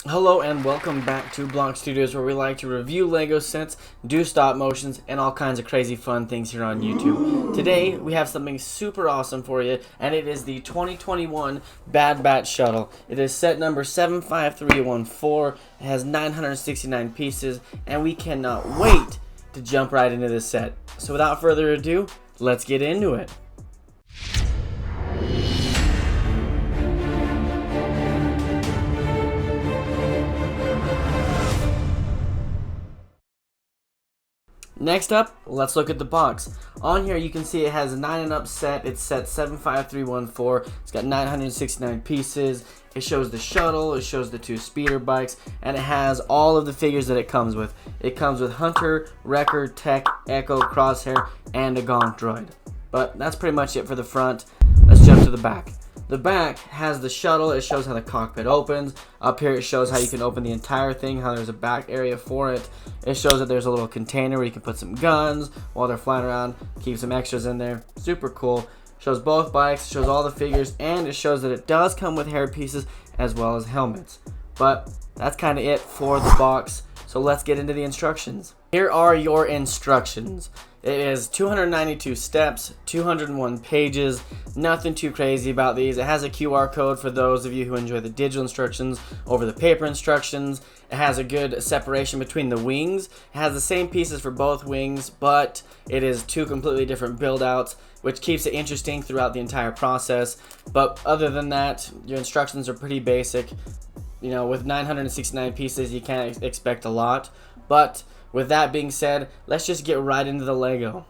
Hello and welcome back to Block.studios, where we like to review Lego sets, do stop motions, and all kinds of crazy fun things here on YouTube. Today we have something super awesome for you, and it is the 2021 Bad Batch Shuttle. It is set number 75314. It has 969 pieces, and we cannot wait to jump right into this set. So without further ado, let's get into it. Next up, let's look at the box. On here you can see it has a 9 and up set. It's set 75314. It's got 969 pieces. It shows the shuttle, it shows the 2 speeder bikes, and it has all of the figures that it comes with. It comes with Hunter, Wrecker, Tech, Echo, Crosshair, and a Gonk droid. But that's pretty much it for the front. Let's jump to the back. The back has the shuttle. It shows how the cockpit opens. Up here it shows how you can open the entire thing, how there's a back area for it. It shows that there's a little container where you can put some guns while they're flying around, keep some extras in there. Super cool. Shows both bikes, shows all the figures, and it shows that it does come with hair pieces as well as helmets. But that's kind of it for the box. So let's get into the instructions. Here are your instructions. It is 292 steps, 201 pages, nothing too crazy about these. It has a QR code for those of you who enjoy the digital instructions over the paper instructions. It has a good separation between the wings. It has the same pieces for both wings, but it is 2 completely different build outs, which keeps it interesting throughout the entire process. But other than that, your instructions are pretty basic. You know, with 969 pieces, you can't expect a lot, but with that being said, let's just get right into the Lego.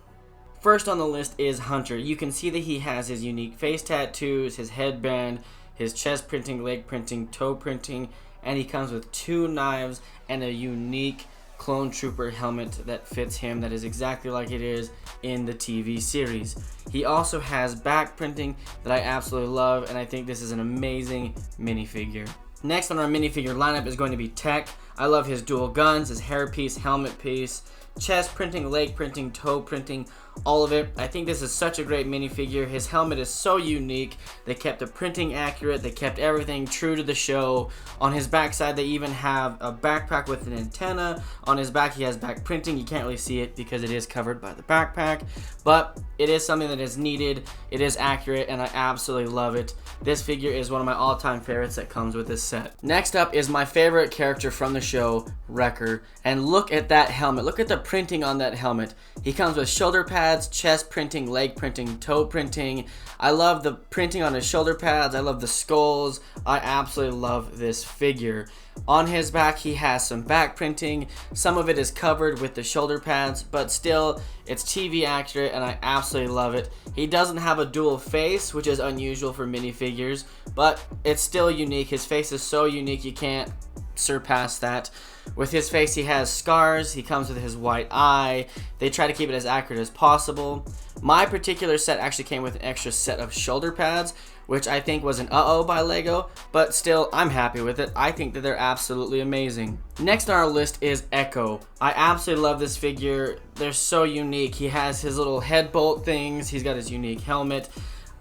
First on the list is Hunter. You can see that he has his unique face tattoos, his headband, his chest printing, leg printing, toe printing, and he comes with 2 knives and a unique clone trooper helmet that fits him that is exactly like it is in the TV series. He also has back printing that I absolutely love, and I think this is an amazing minifigure. Next on our minifigure lineup is going to be Tech. I love his dual guns, his hair piece, helmet piece, chest printing, leg printing, toe printing, all of it. I think this is such a great minifigure. His helmet is so unique. They kept the printing accurate. They kept everything true to the show. On his backside, they even have a backpack with an antenna. On his back, he has back printing. You can't really see it because it is covered by the backpack, but it is something that is needed. It is accurate, and I absolutely love it. This figure is one of my all-time favorites that comes with this set. Next up is my favorite character from the show, Wrecker, and look at that helmet. Look at the printing on that helmet. He comes with shoulder pads, chest printing, leg printing, toe printing. I love the printing on his shoulder pads. I love the skulls. I absolutely love this figure. On his back, he has some back printing. Some of it is covered with the shoulder pads, but still, it's TV accurate, and I absolutely love it. He doesn't have a dual face, which is unusual for minifigures, but it's still unique. His face is so unique, you can't surpass that. With his face, he has scars. He comes with his white eye. They try to keep it as accurate as possible. My particular set actually came with an extra set of shoulder pads, which I think was an uh-oh by Lego, but still, I'm happy with it. I think that they're absolutely amazing. Next on our list is Echo. I absolutely love this figure. They're so unique. He has his little head bolt things. He's got his unique helmet.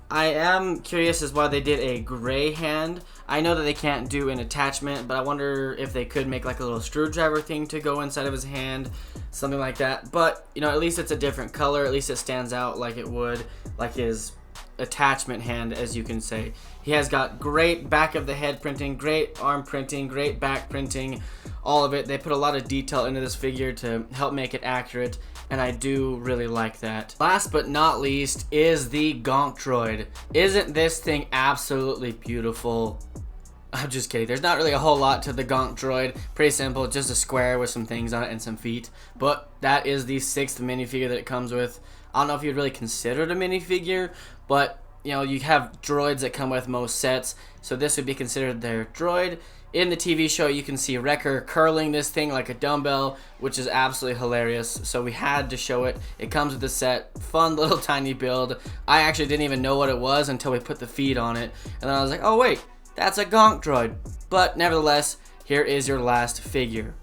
I am curious as why they did a gray hand. I know that they can't do an attachment, but I wonder if they could make like a little screwdriver thing to go inside of his hand, something like that. But, you know, at least it's a different color. At least it stands out like it would, like his attachment hand, as you can say. He has got great back of the head printing, great arm printing, great back printing, all of it. They put a lot of detail into this figure to help make it accurate, and I do really like that. Last but not least is the Gonk droid. Isn't this thing absolutely beautiful? I'm just kidding. There's not really a whole lot to the Gonk droid. Pretty simple, just a square with some things on it and some feet. But that is the 6th minifigure that it comes with. I don't know if you'd really consider it a minifigure, but you know, you have droids that come with most sets, so this would be considered their droid. In the TV show, you can see Wrecker curling this thing like a dumbbell, which is absolutely hilarious, so we had to show it. It comes with the set. Fun little tiny build. I actually didn't even know what it was until we put the feet on it, and then I was like, oh wait, that's a Gonk droid. But nevertheless, here is your last figure.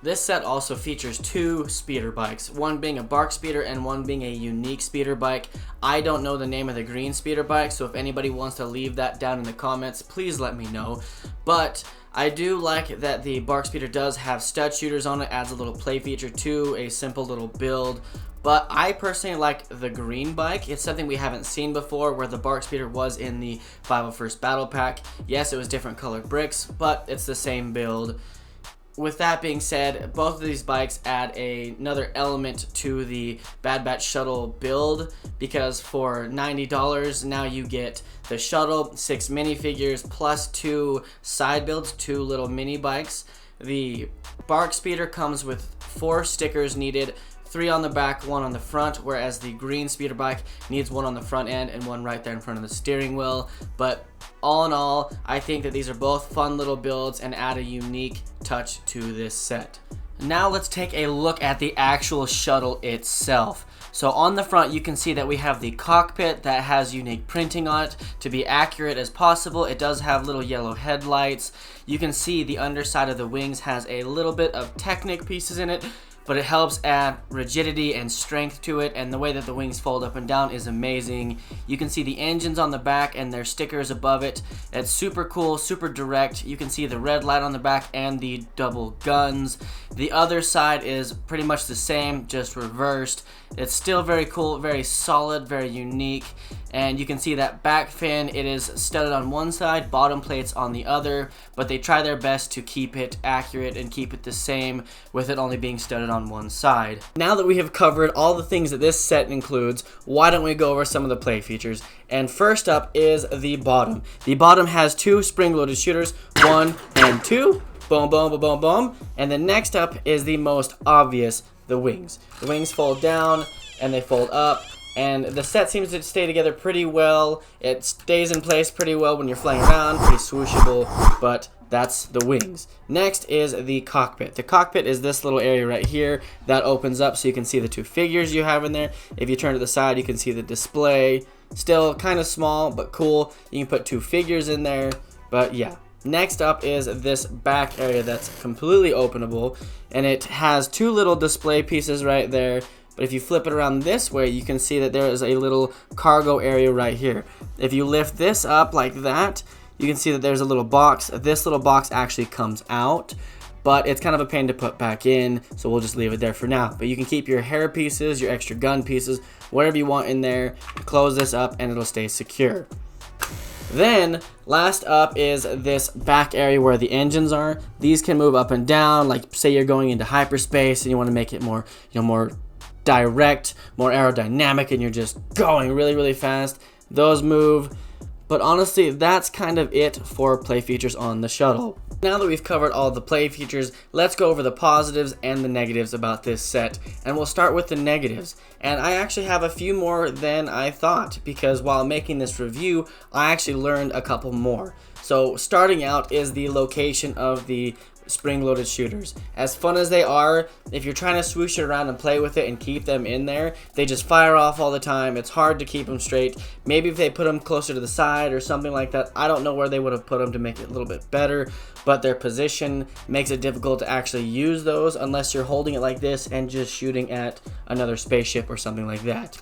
This set also features 2 speeder bikes, one being a bark speeder and one being a unique speeder bike. I don't know the name of the green speeder bike, so if anybody wants to leave that down in the comments, please let me know. But I do like that the bark speeder does have stud shooters on it, adds a little play feature to a simple little build. But I personally like the green bike. It's something we haven't seen before, where the bark speeder was in the 501st battle pack. Yes, it was different colored bricks, but it's the same build. With that being said, both of these bikes add another element to the Bad Batch Shuttle build, because for $90 now you get the Shuttle, 6 minifigures, plus 2 side builds, 2 little mini bikes. The bark speeder comes with 4 stickers needed, 3 on the back, 1 on the front, whereas the green speeder bike needs 1 on the front end and 1 right there in front of the steering wheel. But all in all, I think that these are both fun little builds and add a unique touch to this set. Now let's take a look at the actual shuttle itself. So on the front, you can see that we have the cockpit that has unique printing on it to be accurate as possible. It does have little yellow headlights. You can see the underside of the wings has a little bit of Technic pieces in it, but it helps add rigidity and strength to it, and the way that the wings fold up and down is amazing. You can see the engines on the back and their stickers above it. It's super cool, super direct. You can see the red light on the back and the double guns. The other side is pretty much the same, just reversed. It's still very cool, very solid, very unique. And you can see that back fin, it is studded on one side, bottom plates on the other, but they try their best to keep it accurate and keep it the same, with it only being studded on one side. Now that we have covered all the things that this set includes, why don't we go over some of the play features? And first up is the bottom. The bottom has 2 spring-loaded shooters, 1 and 2. Boom, boom, boom, boom, boom. And then next up is the most obvious, the wings. The wings fold down and they fold up, and the set seems to stay together pretty well. It stays in place pretty well when you're flying around, pretty swooshable, but that's the wings. Next is the cockpit. The cockpit is this little area right here that opens up so you can see the 2 figures you have in there. If you turn to the side, you can see the display. Still kind of small, but cool. You can put 2 figures in there, but yeah. Next up is this back area that's completely openable, and it has 2 little display pieces right there. But if you flip it around this way, you can see that there is a little cargo area right here. If you lift this up like that, you can see that there's a little box. This little box actually comes out, but it's kind of a pain to put back in, so we'll just leave it there for now. But you can keep your hair pieces, your extra gun pieces, whatever you want in there. Close this up and it'll stay secure. Then, last up is this back area where the engines are. These can move up and down, like say you're going into hyperspace and you want to make it more, more direct, more aerodynamic, and you're just going really, really fast. Those move. But honestly, that's kind of it for play features on the shuttle. Now that we've covered all the play features, let's go over the positives and the negatives about this set. And we'll start with the negatives. And I actually have a few more than I thought, because while making this review, I actually learned a couple more. So starting out is the location of the spring-loaded shooters. As fun as they are, if you're trying to swoosh it around and play with it and keep them in there, they just fire off all the time. It's hard to keep them straight. Maybe if they put them closer to the side or something like that, I don't know where they would have put them to make it a little bit better, but their position makes it difficult to actually use those unless you're holding it like this and just shooting at another spaceship or something like that.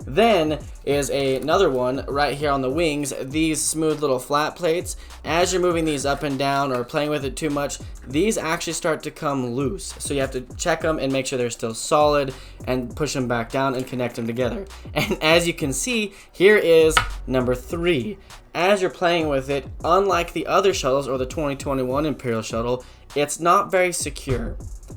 Then is another one right here on the wings, these smooth little flat plates. As you're moving these up and down or playing with it too much, these actually start to come loose. So you have to check them and make sure they're still solid and push them back down and connect them together. And as you can see, here is number 3. As you're playing with it, unlike the other shuttles or the 2021 Imperial Shuttle, it's not very secure.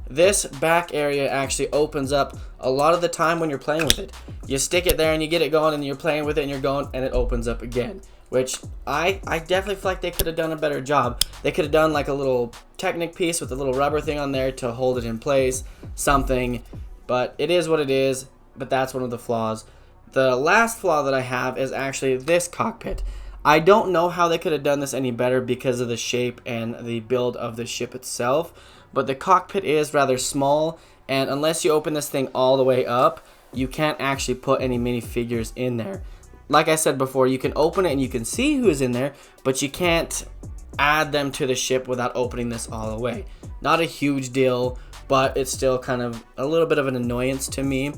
This back area actually opens up a lot of the time when you're playing with it. You stick it there and you get it going and you're playing with it and you're going and it opens up again. Which I definitely feel like they could have done a better job. They could have done like a little Technic piece with a little rubber thing on there to hold it in place, something. But it is what it is, but that's one of the flaws. The last flaw that I have is actually this cockpit. I don't know how they could have done this any better because of the shape and the build of the ship itself, but the cockpit is rather small, and unless you open this thing all the way up, you can't actually put any minifigures in there. Like I said before, you can open it and you can see who's in there, but you can't add them to the ship without opening this all the way. Not a huge deal, but it's still kind of a little bit of an annoyance to me.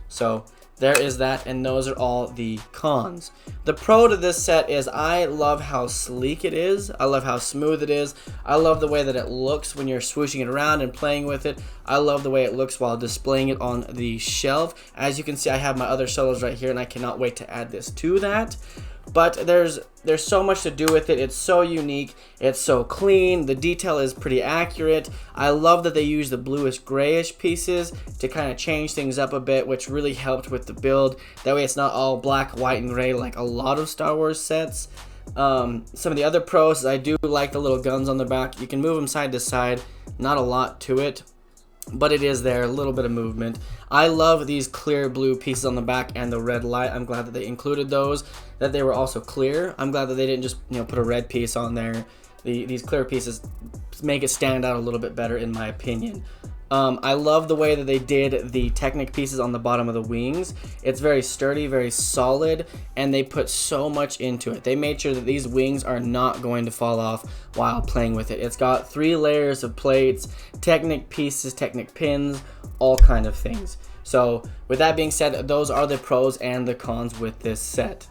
So there is that, and those are all the cons. The pro to this set is I love how sleek it is. I love how smooth it is. I love the way that it looks when you're swooshing it around and playing with it. I love the way it looks while displaying it on the shelf. As you can see, I have my other shuttles right here, and I cannot wait to add this to that. But there's so much to do with it. It's so unique. It's so clean. The detail is pretty accurate. I love that they use the bluish grayish pieces to kind of change things up a bit, which really helped with the build. That way it's not all black, white, and gray like a lot of Star Wars sets. Some of the other pros is I do like the little guns on the back. You can move them side to side. Not a lot to it, but it is there, a little bit of movement. I love these clear blue pieces on the back and the red light. I'm glad that they included those, that they were also clear. I'm glad that they didn't just, you know, put a red piece on there. These clear pieces make it stand out a little bit better in my opinion. I love the way that they did the Technic pieces on the bottom of the wings. It's very sturdy, very solid, and they put so much into it. They made sure that these wings are not going to fall off while playing with it. It's got 3 layers of plates, Technic pieces, Technic pins, all kind of things. So with that being said, those are the pros and the cons with this set.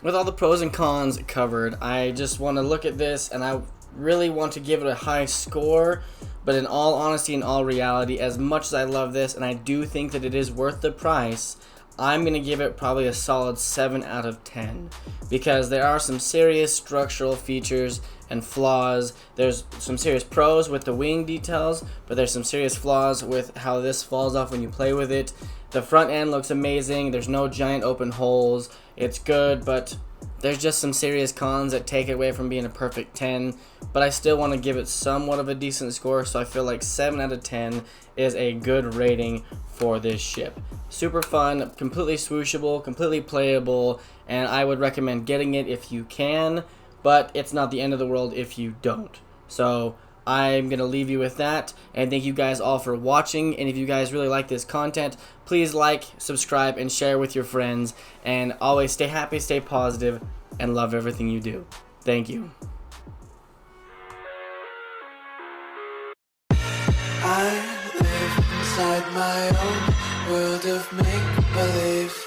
With all the pros and cons covered, I just want to look at this and I really want to give it a high score. But in all honesty, in all reality, as much as I love this and I do think that it is worth the price, I'm going to give it probably a solid 7 out of 10. Because there are some serious structural features and flaws. There's some serious pros with the wing details, but there's some serious flaws with how this falls off when you play with it. The front end looks amazing. There's no giant open holes. It's good, but there's just some serious cons that take it away from being a perfect 10, but I still want to give it somewhat of a decent score, so I feel like 7 out of 10 is a good rating for this ship. Super fun, completely swooshable, completely playable, and I would recommend getting it if you can, but it's not the end of the world if you don't. So I'm going to leave you with that, and thank you guys all for watching, and if you guys really like this content, please like, subscribe, and share with your friends, and always stay happy, stay positive, and love everything you do. Thank you. I live inside my own world of make-believe.